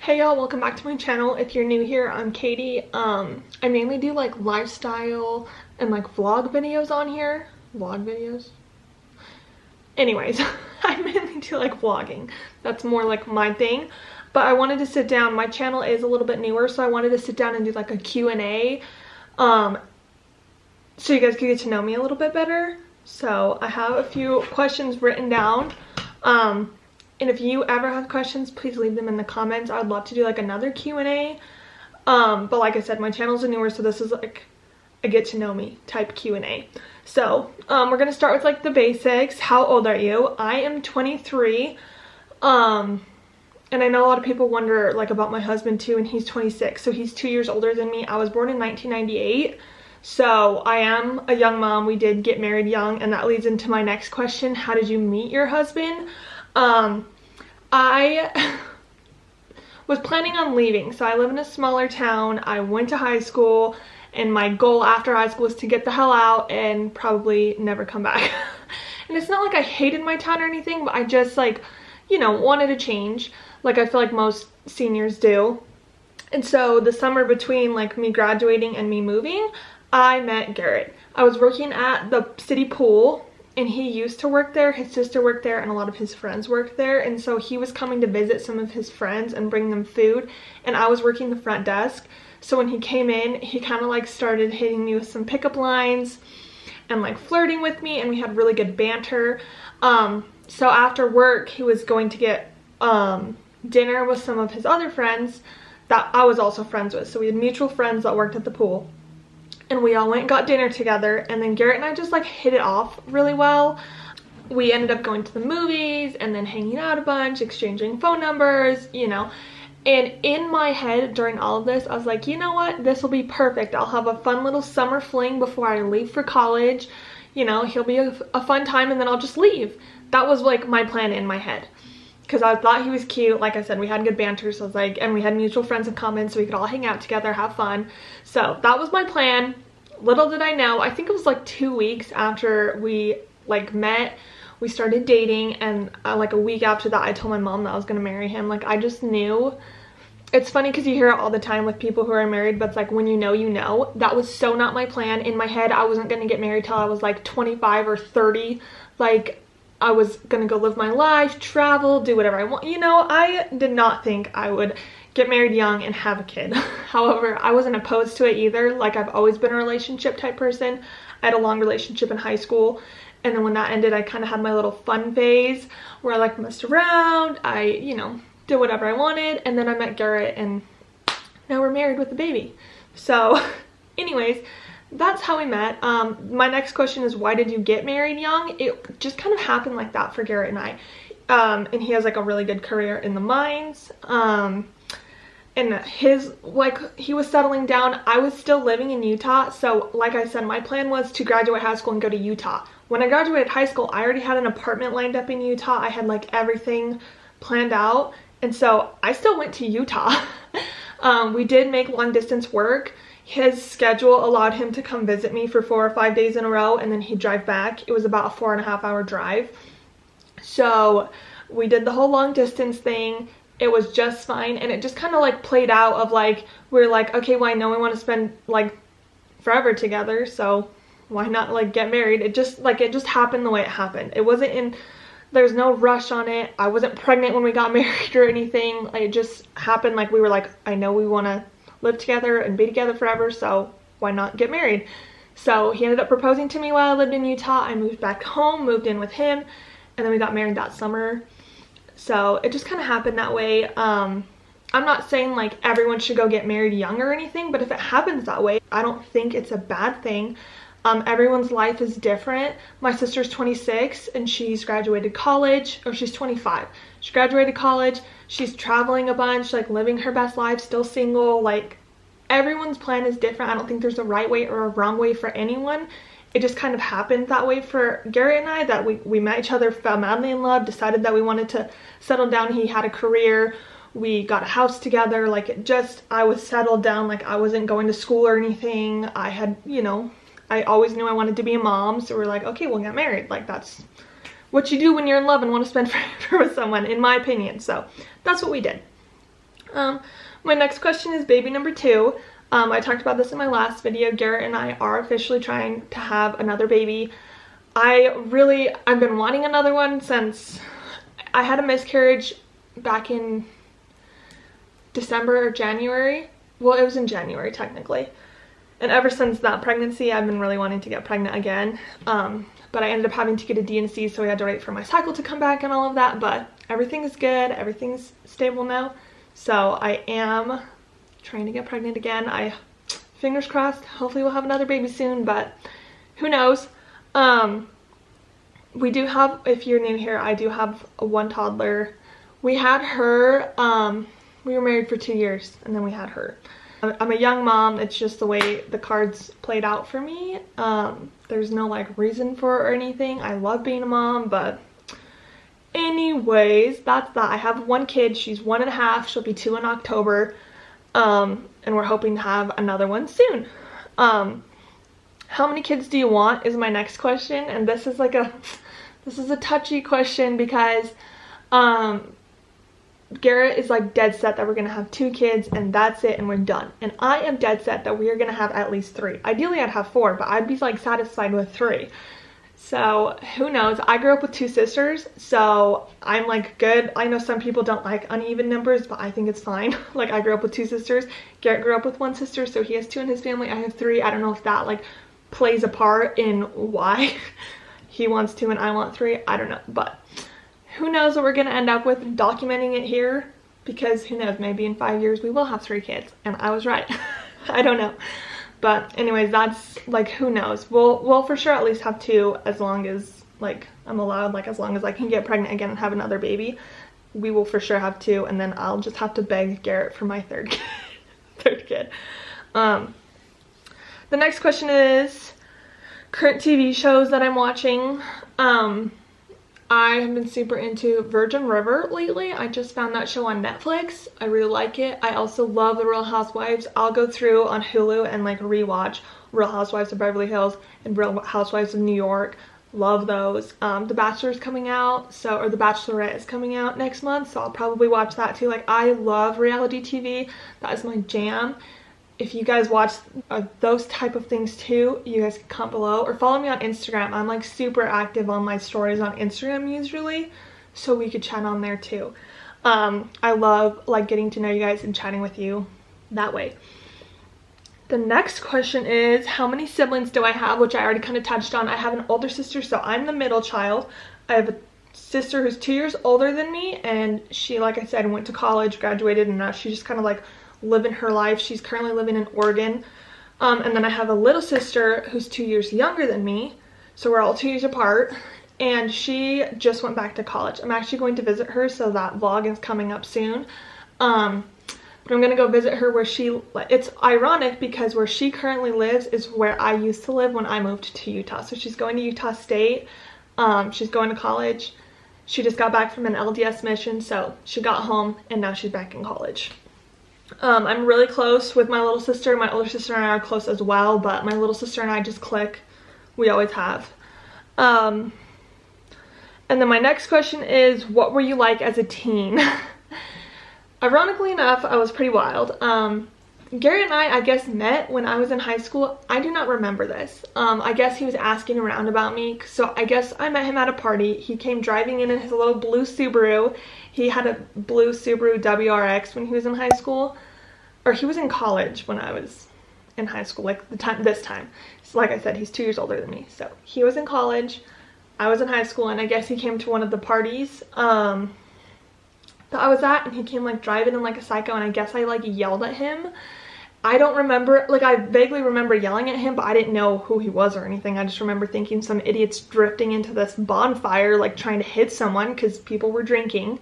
Hey y'all, welcome back to my channel. If you're new here, I'm Katie. I mainly do like lifestyle and like vlog videos on here. Vlog videos? Anyways, I mainly do like vlogging. That's more like my thing. But I wanted to sit down. My channel is a little bit newer, so I wanted to sit down and do like a Q&A. So you guys can get to know me a little bit better. So I have a few questions written down. And if you ever have questions, please leave them in the comments. I would love to do like another Q&A. But like I said, my channel's newer, so this is like a get to know me type Q&A. So we're gonna start with like the basics. How old are you? I am 23. And I know a lot of people wonder like about my husband too, and he's 26, so he's 2 years older than me. I was born in 1998. So I am a young mom. We did get married young, and that leads into my next question. How did you meet your husband? I was planning on leaving. So I live in a smaller town. I went to high school, and my goal after high school was to get the hell out and probably never come back. And it's not like I hated my town or anything, but I just like, you know, wanted to change. Like I feel like most seniors do. And so the summer between like me graduating and me moving, I met Garrett. I was working at the city pool, and he used to work there. His sister worked there, and a lot of his friends worked there. And so he was coming to visit some of his friends and bring them food, and I was working the front desk. So when he came in, he kind of like started hitting me with some pickup lines and like flirting with me, and we had really good banter. So after work, he was going to get dinner with some of his other friends that I was also friends with. So we had mutual friends that worked at the pool. And we all went and got dinner together, and then Garrett and I just like hit it off really well. We ended up going to the movies and then hanging out a bunch, exchanging phone numbers, you know. And in my head during all of this, I was like, you know what, this will be perfect. I'll have a fun little summer fling before I leave for college. You know, he'll be a fun time, and then I'll just leave. That was like my plan in my head, because I thought he was cute. Like I said, we had good banter, so I was like, and we had mutual friends in common, so we could all hang out together, have fun. So that was my plan. Little did I know, I think it was like 2 weeks after we like met, we started dating, and like a week after that, I told my mom that I was gonna marry him. Like I just knew. It's funny because you hear it all the time with people who are married, but it's like when you know, you know. That was so not my plan. In my head, I wasn't gonna get married till I was like 25 or 30. Like I was gonna go live my life, travel, do whatever I want. You know, I did not think I would get married young and have a kid. However, I wasn't opposed to it either. Like I've always been a relationship type person. I had a long relationship in high school, and then when that ended, I kind of had my little fun phase where I like messed around. I, you know, did whatever I wanted, and then I met Garrett, and now we're married with a baby. So anyways, that's how we met. My next question is, why did you get married young? It just kind of happened like that for Garrett and I. And he has like a really good career in the mines. And his, like, he was settling down. I was still living in Utah. So like I said, my plan was to graduate high school and go to Utah. When I graduated high school, I already had an apartment lined up in Utah. I had like everything planned out. And so I still went to Utah. We did make long distance work. His schedule allowed him to come visit me for 4 or 5 days in a row, and then he'd drive back. It was about a 4.5 hour drive. So we did the whole long distance thing. It was just fine, and it just kind of like played out of like, we're like, okay, well, I know we want to spend like forever together, so why not like get married? It just happened the way it happened. It wasn't in, there's no rush on it. I wasn't pregnant when we got married or anything. Like, it just happened. Like we were like, I know we want to live together and be together forever, so why not get married? So he ended up proposing to me while I lived in Utah. I moved back home, moved in with him, and then we got married that summer. So it just kind of happened that way. I'm not saying like everyone should go get married young or anything, but if it happens that way, I don't think it's a bad thing. Everyone's life is different. My sister's 26 and she's graduated college, or she's 25. She graduated college. She's traveling a bunch, like living her best life, still single. Like everyone's plan is different. I don't think there's a right way or a wrong way for anyone. It just kind of happened that way for Garrett and I, that we met each other, fell madly in love, decided that we wanted to settle down. He had a career. We got a house together. Like it just, I was settled down. Like I wasn't going to school or anything. I had, you know, I always knew I wanted to be a mom. So we're like, okay, we'll get married. Like that's what you do when you're in love and want to spend forever with someone, in my opinion. So that's what we did. Um, my next question is baby number 2. I talked about this in my last video. Garrett and I are officially trying to have another baby. I've been wanting another one since I had a miscarriage back in December or January. Well, it was in January technically. And ever since that pregnancy, I've been really wanting to get pregnant again. But I ended up having to get a D&C, so we had to wait for my cycle to come back and all of that. But everything's good. Everything's stable now. So I am trying to get pregnant again. Fingers crossed, hopefully we'll have another baby soon, but who knows. We do have, if you're new here, I do have one toddler. We had her, we were married for 2 years and then we had her. I'm a young mom. It's just the way the cards played out for me. There's no like reason for it or anything. I love being a mom, but anyways, that's that. I have one kid. She's 1.5. She'll be 2 in October. And we're hoping to have another one soon. How many kids do you want is my next question. And this is a touchy question because, Garrett is like dead set that we're gonna have 2 kids and that's it and we're done. And I am dead set that we are gonna have at least 3. Ideally I'd have 4, but I'd be like satisfied with 3. So who knows? I grew up with 2 sisters, so I'm like good. I know some people don't like uneven numbers, but I think it's fine. Like I grew up with 2 sisters. Garrett grew up with 1 sister, so he has 2 in his family. I have 3. I don't know if that like plays a part in why he wants 2 and I want 3. I don't know, but who knows what we're gonna end up with. Documenting it here because who knows, maybe in 5 years we will have 3 kids and I was right. I don't know. But anyways, that's like, who knows. We'll for sure at least have 2 as long as like I'm allowed, like as long as I can get pregnant again and have another baby. We will for sure have 2 and then I'll just have to beg Garrett for my third kid. The next question is current TV shows that I'm watching. I have been super into Virgin River lately. I just found that show on Netflix. I really like it. I also love The Real Housewives. I'll go through on Hulu and like rewatch Real Housewives of Beverly Hills and Real Housewives of New York. Love those. The Bachelor is coming out, or The Bachelorette is coming out next month, so I'll probably watch that too. Like I love reality TV. That is my jam. If you guys watch those type of things too, you guys can comment below or follow me on Instagram. I'm like super active on my stories on Instagram usually, so we could chat on there too. I love like getting to know you guys and chatting with you that way. The next question is how many siblings do I have, which I already kind of touched on. I have an older sister, so I'm the middle child. I have a sister who's 2 years older than me, and she, like I said, went to college, graduated, and now she just kind of like living her life. She's currently living in Oregon. And then I have a little sister who's 2 years younger than me, so we're all 2 years apart, and she just went back to college. I'm actually going to visit her, so that vlog is coming up soon. But I'm gonna go visit her where it's ironic because where she currently lives is where I used to live when I moved to Utah. So she's going to Utah State. She's going to college. She just got back from an LDS mission, so she got home and now she's back in college. I'm really close with my little sister. My older sister and I are close as well, but my little sister and I just click. We always have. And then my next question is, what were you like as a teen? Ironically enough, I was pretty wild. Garrett and I guess, met when I was in high school. I do not remember this. I guess he was asking around about me, so I guess I met him at a party. He came driving in his little blue Subaru. He had a blue Subaru WRX when he was in high school, or he was in college when I was in high school, like this time. So like I said, he's 2 years older than me. So he was in college, I was in high school, and I guess he came to one of the parties that I was at, and he came like driving in like a psycho, and I guess I like yelled at him. I don't remember, like I vaguely remember yelling at him, but I didn't know who he was or anything. I just remember thinking some idiot's drifting into this bonfire like trying to hit someone because people were drinking.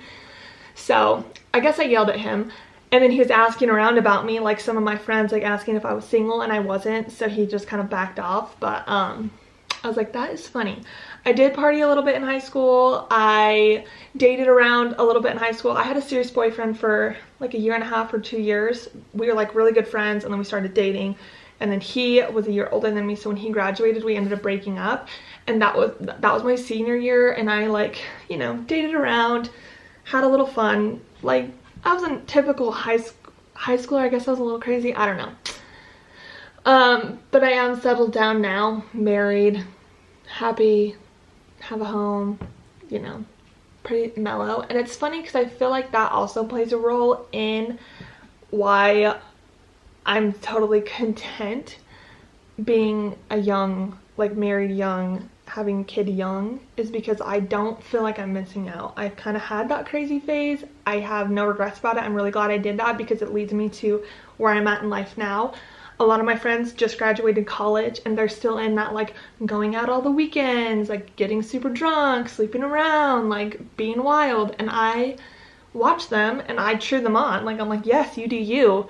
So I guess I yelled at him, and then he was asking around about me, like some of my friends like asking if I was single, and I wasn't, so he just kind of backed off. But I was like, that is funny. I did party a little bit in high school. I dated around a little bit in high school. I had a serious boyfriend for like 1.5 or 2 years. We were like really good friends, and then we started dating, and then he was a year older than me, so when he graduated we ended up breaking up, and that was my senior year. And I like, you know, dated around, had a little fun, like I was a typical high schooler. I guess I was a little crazy. I don't know. But I am settled down now, married, happy, have a home, you know, pretty mellow. And it's funny because I feel like that also plays a role in why I'm totally content being a young, like married young, having a kid young, is because I don't feel like I'm missing out. I've kind of had that crazy phase. I have no regrets about it. I'm really glad I did that because it leads me to where I'm at in life now. A lot of my friends just graduated college and they're still in that like going out all the weekends, like getting super drunk, sleeping around, like being wild. And I watch them and I cheer them on. Like I'm like, yes, you do you.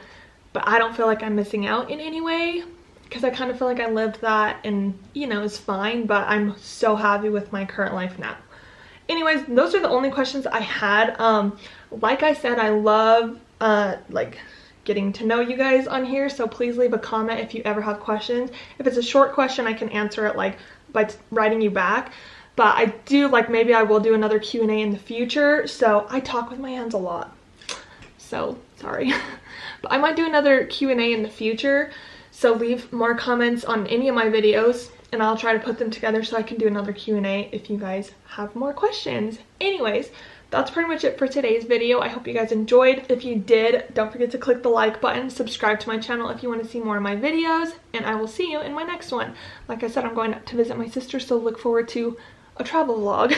But I don't feel like I'm missing out in any way because I kind of feel like I lived that and, you know, it's fine. But I'm so happy with my current life now. Anyways, those are the only questions I had. Like I said, I love like getting to know you guys on here, so please leave a comment if you ever have questions. If it's a short question, I can answer it like by writing you back, but I do like, maybe I will do another Q&A in the future. So I talk with my hands a lot, so sorry. But I might do another Q&A in the future, so leave more comments on any of my videos and I'll try to put them together so I can do another Q&A if you guys have more questions. Anyways, that's pretty much it for today's video. I hope you guys enjoyed. If you did, don't forget to click the like button, subscribe to my channel if you want to see more of my videos, and I will see you in my next one. Like I said, I'm going to visit my sister, so look forward to a travel vlog.